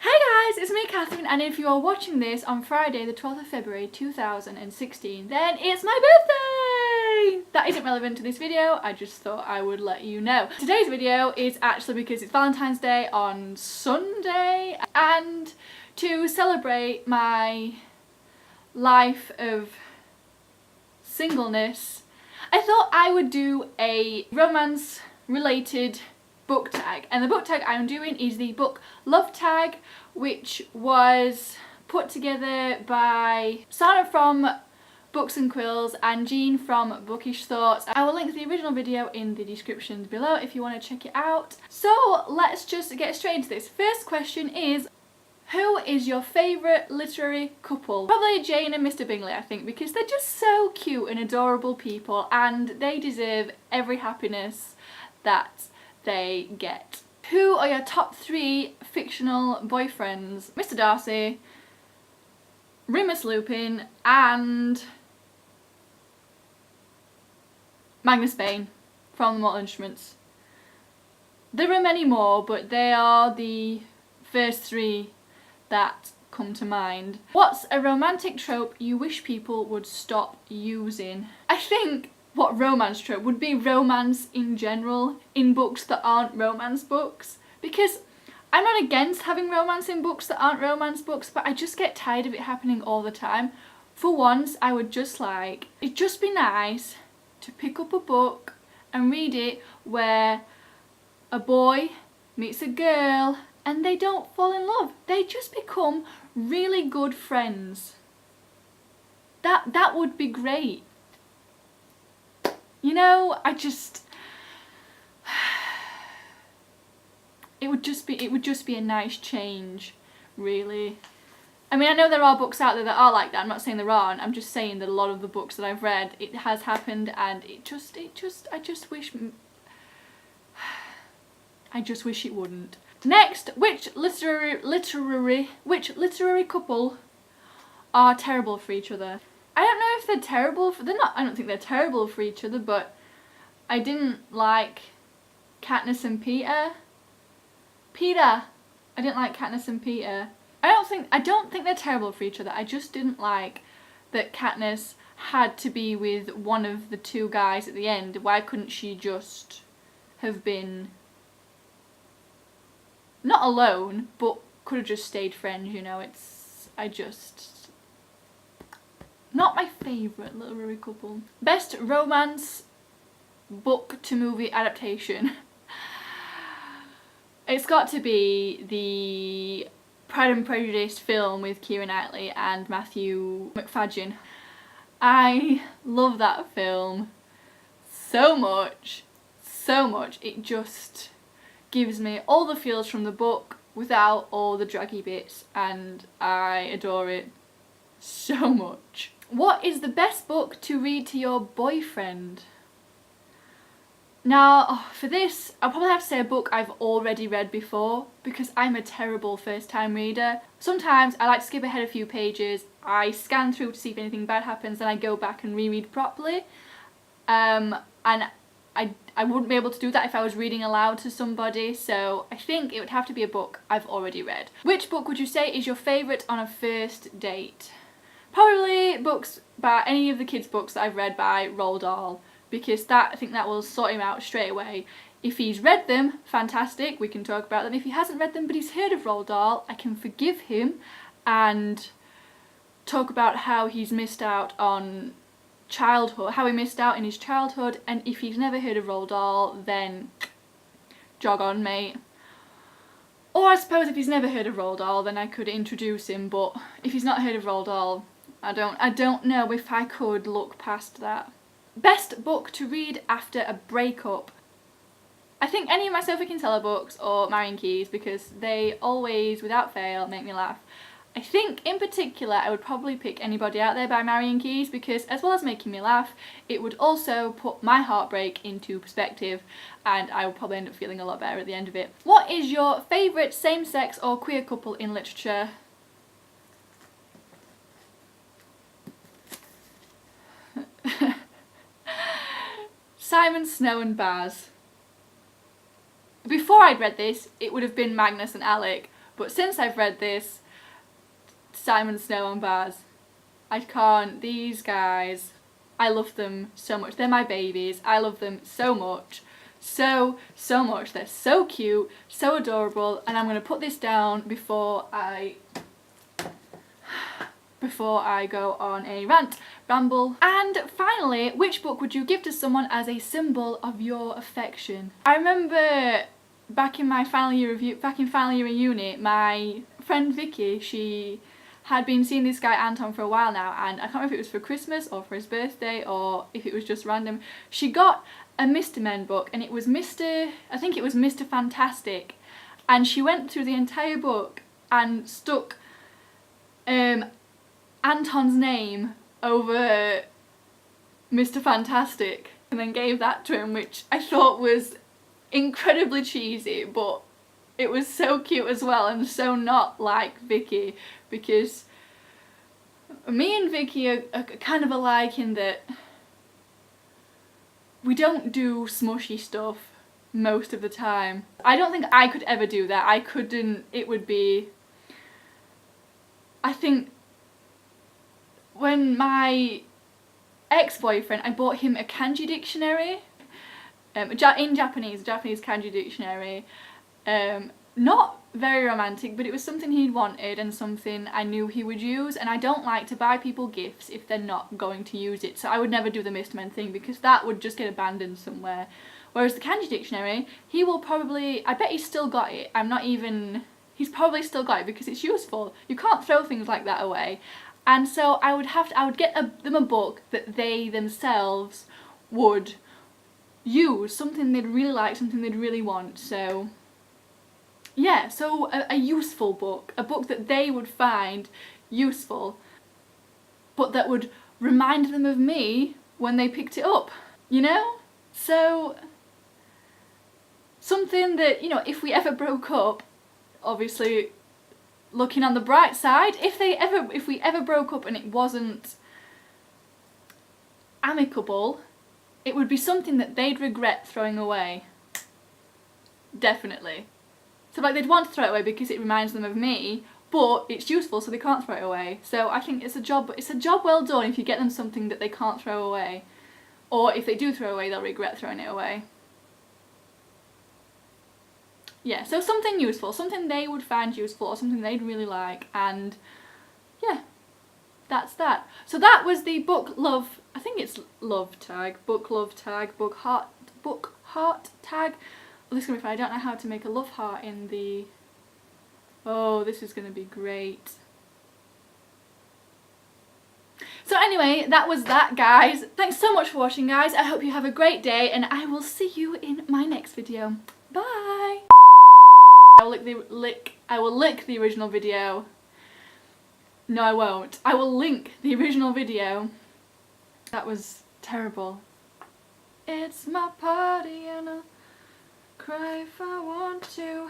Hey guys, it's me Catherine, and if you are watching this on Friday the 12th of February 2016, then it's my birthday! That isn't relevant to this video, I just thought I would let you know. Today's video is actually because it's Valentine's Day on Sunday, and to celebrate my life of singleness, I thought I would do a romance related book tag, and the book tag I'm doing is the book Love Tag, which was put together by Sana from Books and Quills and Jean from Bookish Thoughts. I will link the original video in the description below if you want to check it out. So let's just get straight into this. First question is, who is your favourite literary couple? Probably Jane and Mr. Bingley, I think, because they're just so cute and adorable people and they deserve every happiness that they get. Who are your top 3 fictional boyfriends? Mr. Darcy, Remus Lupin, and Magnus Bane from the Mortal Instruments. There are many more, but they are the first 3 that come to mind. What's a romantic trope you wish people would stop using? I think what romance trope would be romance in general in books that aren't romance books, because I'm not against having romance in books that aren't romance books, but I just get tired of it happening all the time. For once, I would just like, it'd just be nice to pick up a book and read it where a boy meets a girl and they don't fall in love. They just become really good friends. That would be great. You know, it would just be a nice change, really. I mean, I know there are books out there that are like that. I'm not saying there aren't. I'm just saying that a lot of the books that I've read, it has happened, and I just wish it wouldn't. Next, which literary couple are terrible for each other? I don't know if they're terrible for, I don't think they're terrible for each other, but I didn't like Katniss and Peter. I didn't like Katniss and Peter. I don't think they're terrible for each other. I just didn't like that Katniss had to be with one of the 2 guys at the end. Why couldn't she just have been not alone, but could have just stayed friends, you know? Not my favourite literary couple. Best romance book to movie adaptation. It's got to be the Pride and Prejudice film with Keira Knightley and Matthew Macfadyen. I love that film so much, so much. It just gives me all the feels from the book without all the draggy bits, and I adore it so much. What is the best book to read to your boyfriend? Now, for this, I'll probably have to say a book I've already read before, because I'm a terrible first time reader. Sometimes I like to skip ahead a few pages, I scan through to see if anything bad happens, then I go back and reread properly. And I wouldn't be able to do that if I was reading aloud to somebody, so I think it would have to be a book I've already read. Which book would you say is your favourite on a first date? Probably books by any of the kids' books that I've read by Roald Dahl, because I think that will sort him out straight away. If he's read them, fantastic, we can talk about them. If he hasn't read them but he's heard of Roald Dahl, I can forgive him and talk about how he's missed out on childhood, how he missed out in his childhood, and if he's never heard of Roald Dahl, then jog on, mate. Or I suppose if he's never heard of Roald Dahl, then I could introduce him, but if he's not heard of Roald Dahl, I don't know if I could look past that. Best book to read after a breakup? I think any of my Sophie Kinsella books or Marion Keyes, because they always, without fail, make me laugh. I think in particular I would probably pick Anybody Out There by Marion Keyes, because as well as making me laugh, it would also put my heartbreak into perspective and I would probably end up feeling a lot better at the end of it. What is your favourite same-sex or queer couple in literature? Simon Snow and Baz. Before I'd read this, it would have been Magnus and Alec, But since I've read this, Simon Snow and Baz, I can't. These guys, I love them so much. They're my babies. I love them so much. So much. They're so cute, so adorable, and I'm going to put this down before I go on a ramble. And finally, which book would you give to someone as a symbol of your affection? I remember back in final year in uni, my friend Vicky, she had been seeing this guy Anton for a while now, and I can't remember if it was for Christmas or for his birthday or if it was just random. She got a Mr. Men book, and it was I think it was Mr. Fantastic, and she went through the entire book and stuck Anton's name over Mr. Fantastic and then gave that to him, which I thought was incredibly cheesy, but it was so cute as well and so not like Vicky, because me and Vicky are kind of alike in that we don't do smushy stuff most of the time. I don't think I could ever do that. I couldn't. It would be... I think when my ex-boyfriend, I bought him a kanji dictionary, in Japanese, a Japanese kanji dictionary. Not very romantic, but it was something he'd wanted and something I knew he would use, and I don't like to buy people gifts if they're not going to use it, so I would never do the Mr. Men thing because that would just get abandoned somewhere. Whereas the kanji dictionary, he will probably, I bet he's still got it, he's probably still got it because it's useful. You can't throw things like that away. And so I would get them a book that they themselves would use, something they'd really like, something they'd really want. So yeah, so a useful book, a book that they would find useful, but that would remind them of me when they picked it up, you know? So something that, you know, if we ever broke up, obviously looking on the bright side, if we ever broke up and it wasn't amicable, it would be something that they'd regret throwing away. Definitely. So like they'd want to throw it away because it reminds them of me, but it's useful so they can't throw it away. So I think it's a job well done if you get them something that they can't throw away. Or if they do throw away, they'll regret throwing it away. Yeah, so something useful, something they would find useful or something they'd really like, and yeah, that's that. So that was the book love, I think it's love tag, book love tag, book heart tag. Oh, this is going to be fun. I don't know how to make a love heart in the... Oh, this is going to be great. So anyway, that was that, guys. Thanks so much for watching, guys. I hope you have a great day, and I will see you in my next video. Bye! I will lick the original video. No, I won't. I will link the original video. That was terrible. It's my party and I'll cry if I want to.